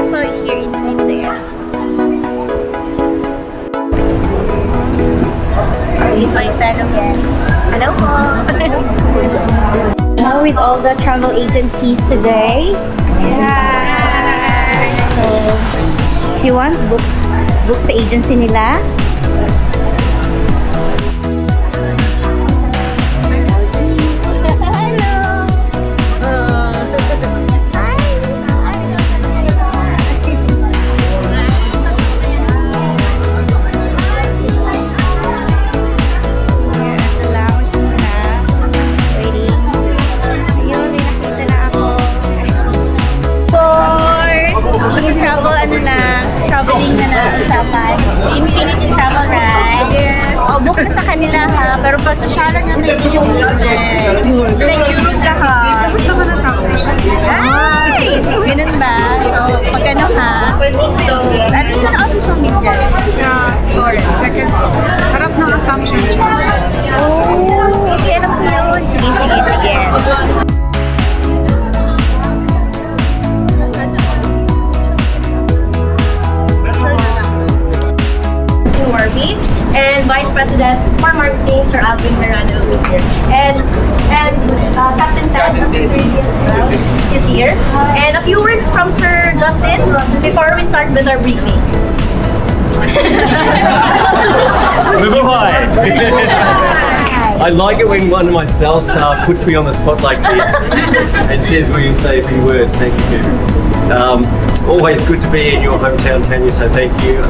also here inside there. Meet my fellow guests. Hello po! Now with all the travel agencies today. Yeah. So, if you want, book sa agency nila. Traveling na usapan. Infinity Travel, right? Yes. O, book na sa kanila ha. Pero pag sasyalan na tayo yung budget. Like, yung lahat. Bakit naman ang tao sasyalan? Ay! Ganun ba? So, pag ano ha. So, ano sa office mo, Miss Jen? Sa Torres. Second floor. Harap ng Assumption. Oh, okay. Alam ko yun. Sige, sige, sige. And Vice President for Marketing, Sir Alvin Merano here. And Captain Ted is here. And a few words from Sir Justin before we start with our briefing. I like it when one of my sales staff puts me on the spot like this and says, will you say a few words? Thank you. Always good to be in your hometown, Tanya, so thank you.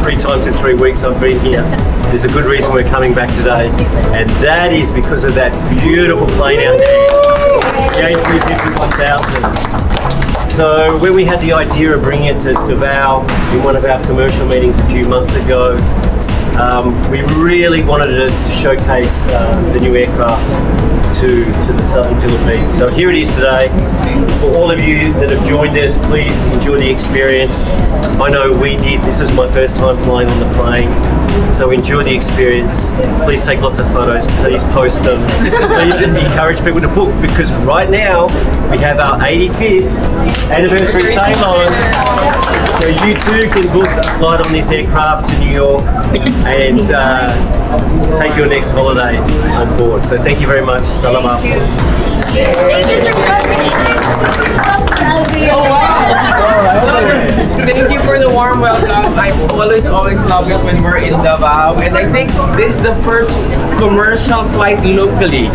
3 times in 3 weeks I've been here. There's a good reason we're coming back today, and that is because of that beautiful plane out there, the A350-1000. So when we had the idea of bringing it to Val in one of our commercial meetings a few months ago, we really wanted to showcase the new aircraft to the southern Philippines. So here it is today. For all of you that have joined us, please enjoy the experience. I know we did. This is my first time flying on the plane. So enjoy the experience. Please take lots of photos. Please post them. Please encourage people to book, because right now we have our 85th anniversary sail on. So you too can book a flight on this aircraft to New York and take your next holiday on board. So thank you very much. Salamat. Thank you, Sir President. Thank you for the warm welcome. I always love it when we're in Davao, and I think this is the first commercial flight locally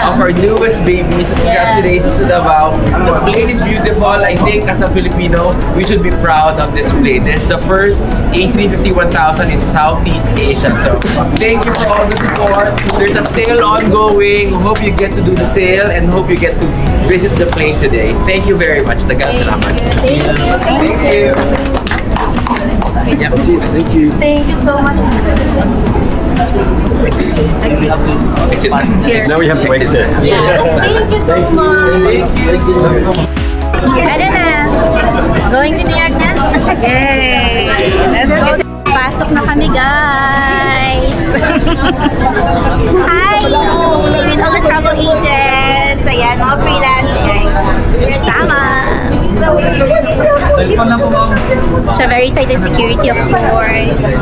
of our newest babies. Congratulations to Davao. The plane is beautiful. I think as a Filipino, we should be proud of this plane. This is the first A350-1000 in Southeast Asia. So thank you for all the support. There's a sale ongoing. Hope you get to do the sale and hope you get to visit the plane today. Thank you very much. Daghang salamat. Thank you. Thank you. Yeah, that's it. Thank you. Thank you so much. Exit. Now we have to exit. Thank you so much. Thank you. Ano na? Going to New York na? Yay! Let's go. Pasok na kami, guys! Hi! With all the travel agents. Ayan, mga freelance, guys. Sama! So, very tight in security, of course.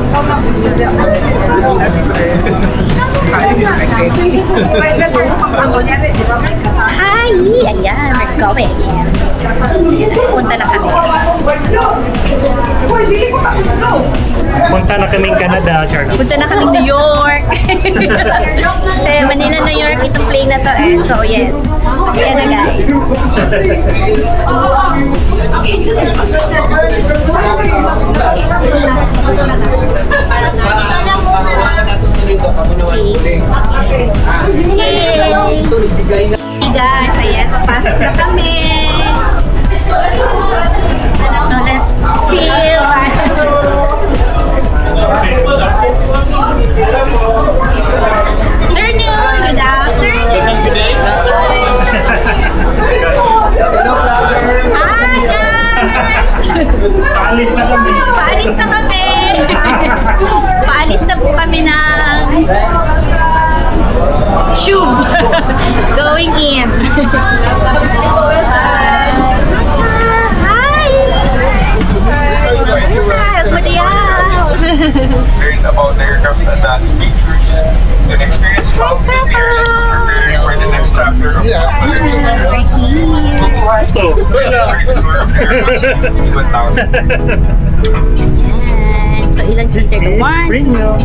Hi! Ayan, we're going. Punta na kami. Punta na kaming Canada, Charlie. Punta na kami New York. Kasi Manila, New York, itong plane na to eh. So, yes. Ayan na, guys. Hey guys, ayan, papasok na kami. So let's feel. Afternoon, good afternoon. Hi guys. Paalis na kami. Paalis na kami. Paalis na po kami ng Tube. Going in. Hi! Ayan. So, ilang seater to? Is 1, 2, premium.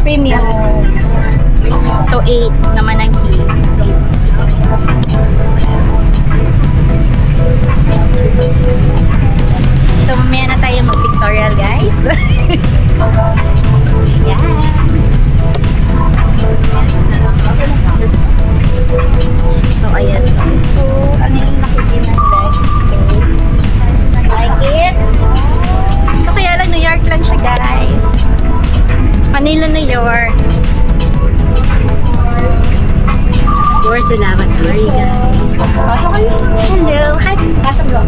premium. So, 8 naman ang seats. So, mamaya na tayo mag-pictorial, guys. Ayan. So, ayan. So, ano yung nakikita ng leg space? Like it? So, kaya lang New York lang siya, guys. Manila, New York. Yours the lavatory, guys. Hello. Hi. Pasok mo.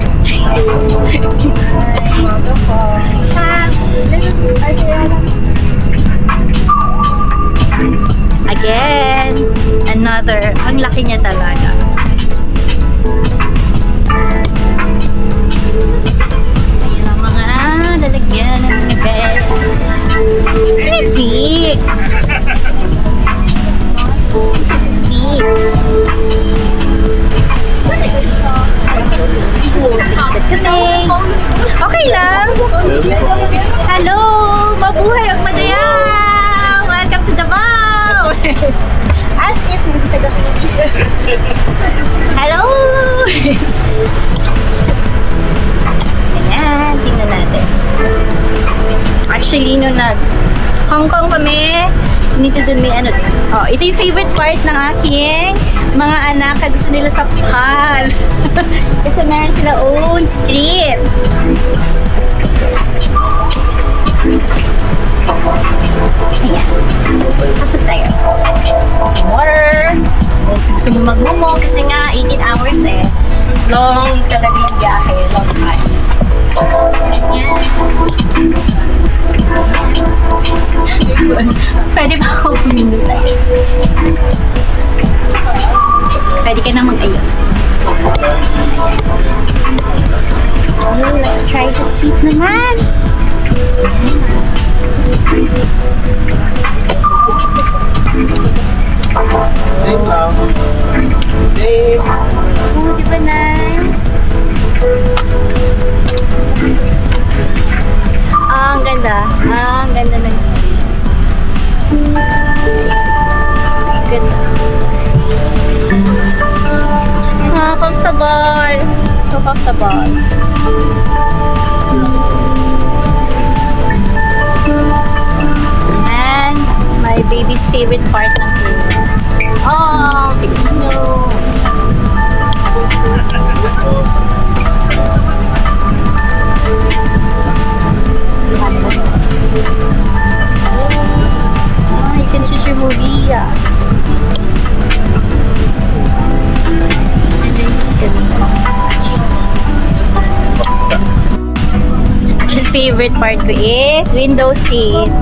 Again, another. Ang laki niya talaga. Ayan ang mga lalagyan ng mga beds. It's really big. It's big. Okay lang. Hello! Mabuhay ang madayaw! Welcome to Davao! As if hindi taga-Pilipinas. Hello! Ayan, tingnan natin. Actually, nung Hong Kong kami, dito dun may ano. Oh, ito yung favorite part ng aking mga anak na gusto nila sa PAL. Kasi meron sila own screen. Ayan. So, pasok tayo. Water. Gusto mo magmumo kasi nga 18 hours eh. Long talaga yung biyahe. Long time. Ayan. Pwede ba ako pumindo tayo? Pwede ka na mag-ayos. Oh, let's try the seat naman. Same lang. Same. Oh, di ba nice? Ah, ang ganda. Ah, ang ganda ng space. Nice. Ganda. Ah, comfortable. So comfortable. And my baby's favorite part ng plane. Oh, Filipino. Oh, you can choose your movie. Yeah. And then just get Actually, favorite part ko is window seat.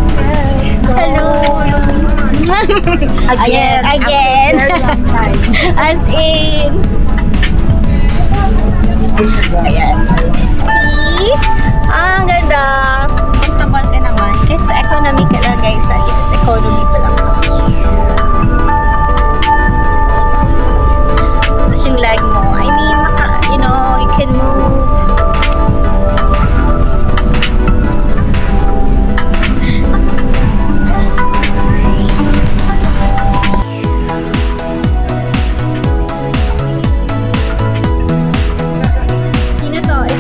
Hello. Again. As in. Ayan. See? Ah, ang ganda. Comfortable ka naman. Kahit sa economy ka lang, guys. At least sa economy pa lang. Tapos yung leg mo. I mean, you can move.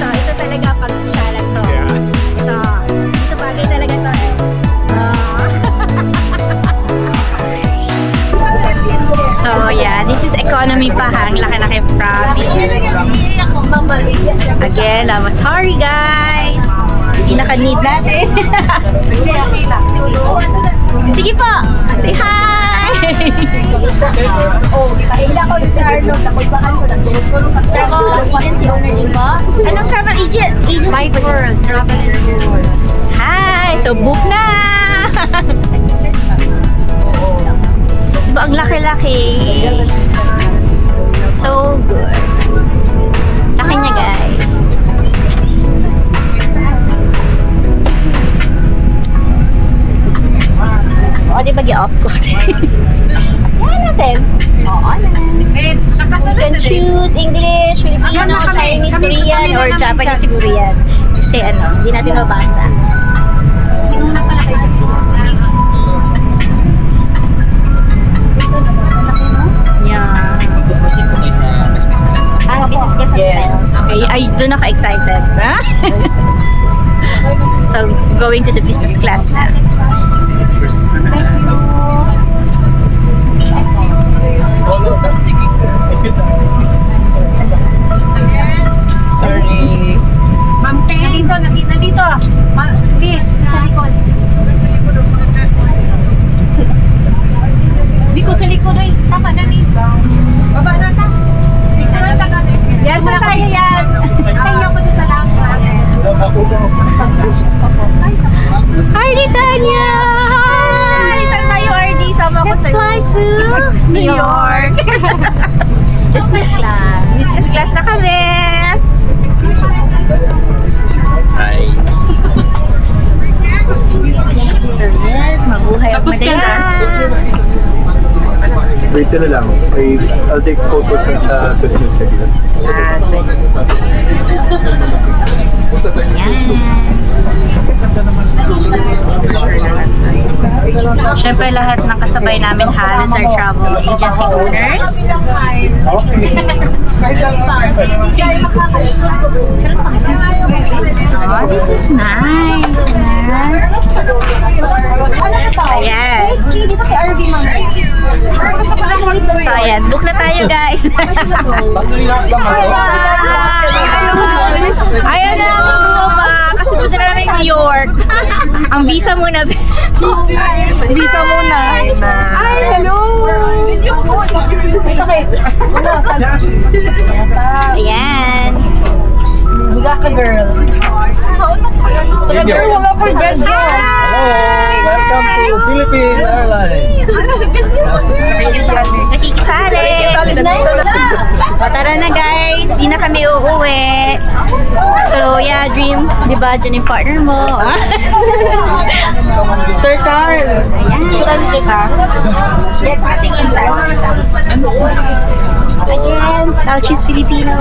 Ito talaga pag-sasyalan to. Yeah. Ito bagay talaga to eh. So yeah, this is economy pa ha. Ang laki-laki province. Again, lavatory guys. Pinaka-need natin. Sige po. Say hi. Travel agency owner din po? Anong travel agent? My World Travel Tours. Hi! So book na! Diba ang laki-laki? So good. Laki niya guys. O, di ba gi-off ko? Yan, natin. Oo na. You can choose English, Filipino, Chinese, Korean, or Japanese siguro yan. Kasi ano, hindi natin mabasa. Yeah. Proceed po kayo sa business class. Business class yes. Okay, ay doon ako excited. So, going to the business class na. Sorry. Ma'am Pei. Nandito. Please, sa likod. Hindi ko sa likod eh. Tama na ni. Baba na ta. Picture na ta kami. Yan, saan tayo yan? Tayo ko dun sa langit. Hardy Tanya! Hi! Saan tayo, Hardy? Sama ko Let's sa'yo. fly to New York. Business class. Business class na kami. Hi. So yes, mabuhay ang madaya. Wait na lang. I'll take photos sa business segment. Siyempre lahat ng kasabay namin halos are travel agency owners. Oh, this is nice. Ayan. Dito si RV, ma'am. So ayan, book na tayo guys. Ayaw na namin bumaba kasi punta na namin New York. Ang visa muna. Visa muna. Ay, hello. Ayan. Higa ka, girl. Girl, wala po yung bedroom. Welcome to Philippine Airlines. Nakikisali. O tara na guys, di na kami uuwi. So yeah, Dream, di ba dyan yung partner mo? Sir Carl. Ayan. Yes, ating intern. Again, I'll choose Filipino.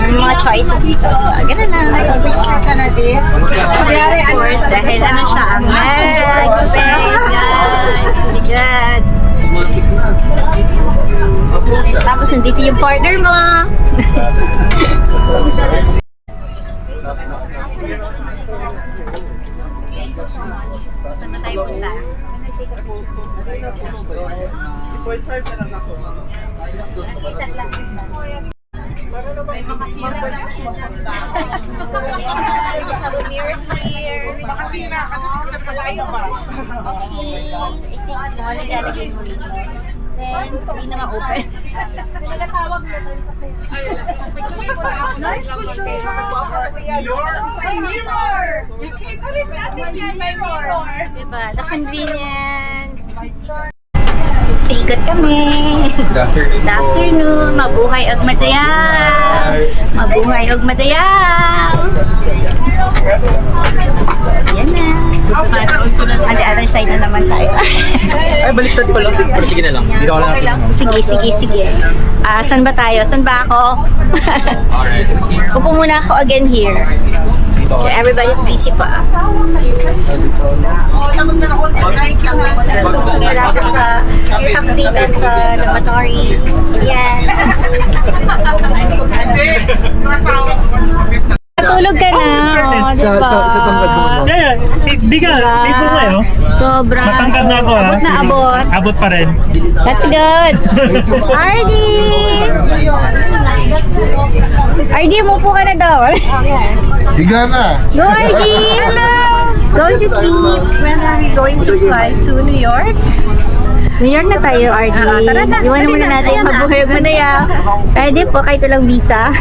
Yung mga choices dito, diba? Ganun na. Of course, dahil ano siya, ang leg space, guys. Really good. Tapos nandito yung partner mo. Saan ba tayo punta? Makasina ka na ba? Okay, I think mo nilalagay mo rin. Then, hindi na ma-open. Nice picture. Mirror. You keep putting nothing in my mirror. Diba? The convenience. So, ikot kami. Good afternoon. Good afternoon. Mabuhay og madaya. Mabuhay og madaya. Yan na. On the other side na naman tayo. Ay, baliktad pala. Pero sige na lang. Dito ako lang. Sige. Saan ba tayo? Saan ba ako? Alright. Upo muna ako again here. Everybody's busy pa. Gusto nila ako sa kakbitan sa laboratory. Yan. Tulog ka na. Oh, diba? Sa tangkad mo. Yeah, di ka ngayon. Sobrang. Matangkad na ako ha. Abot na abot. Abot pa rin. That's good. Ardy! Ardy, umupo ka na daw. Higa na. Go, Ardy! Hello! Going to sleep. When are we going to fly to New York? New York na tayo, Ardy. Tara na. Iwan muna natin yung mabuhay mo na yan. Ardy po, kahit walang visa.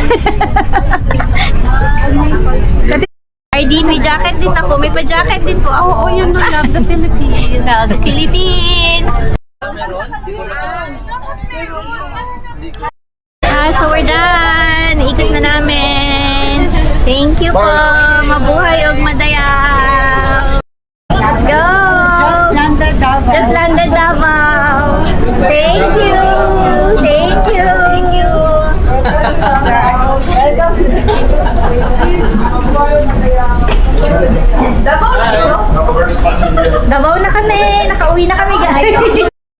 Ardy, may jacket din ako. May pa-jacket din po ako. Oh, you know, love the Philippines. Love the Philippines! So we're done. Ikot na namin. Thank you po. Mabuhay og madayaw. Let's go. Just landed Davao. Just landed Davao. Thank you. Thank you. Thank you. Davao na kami. Nakauwi na kami, guys.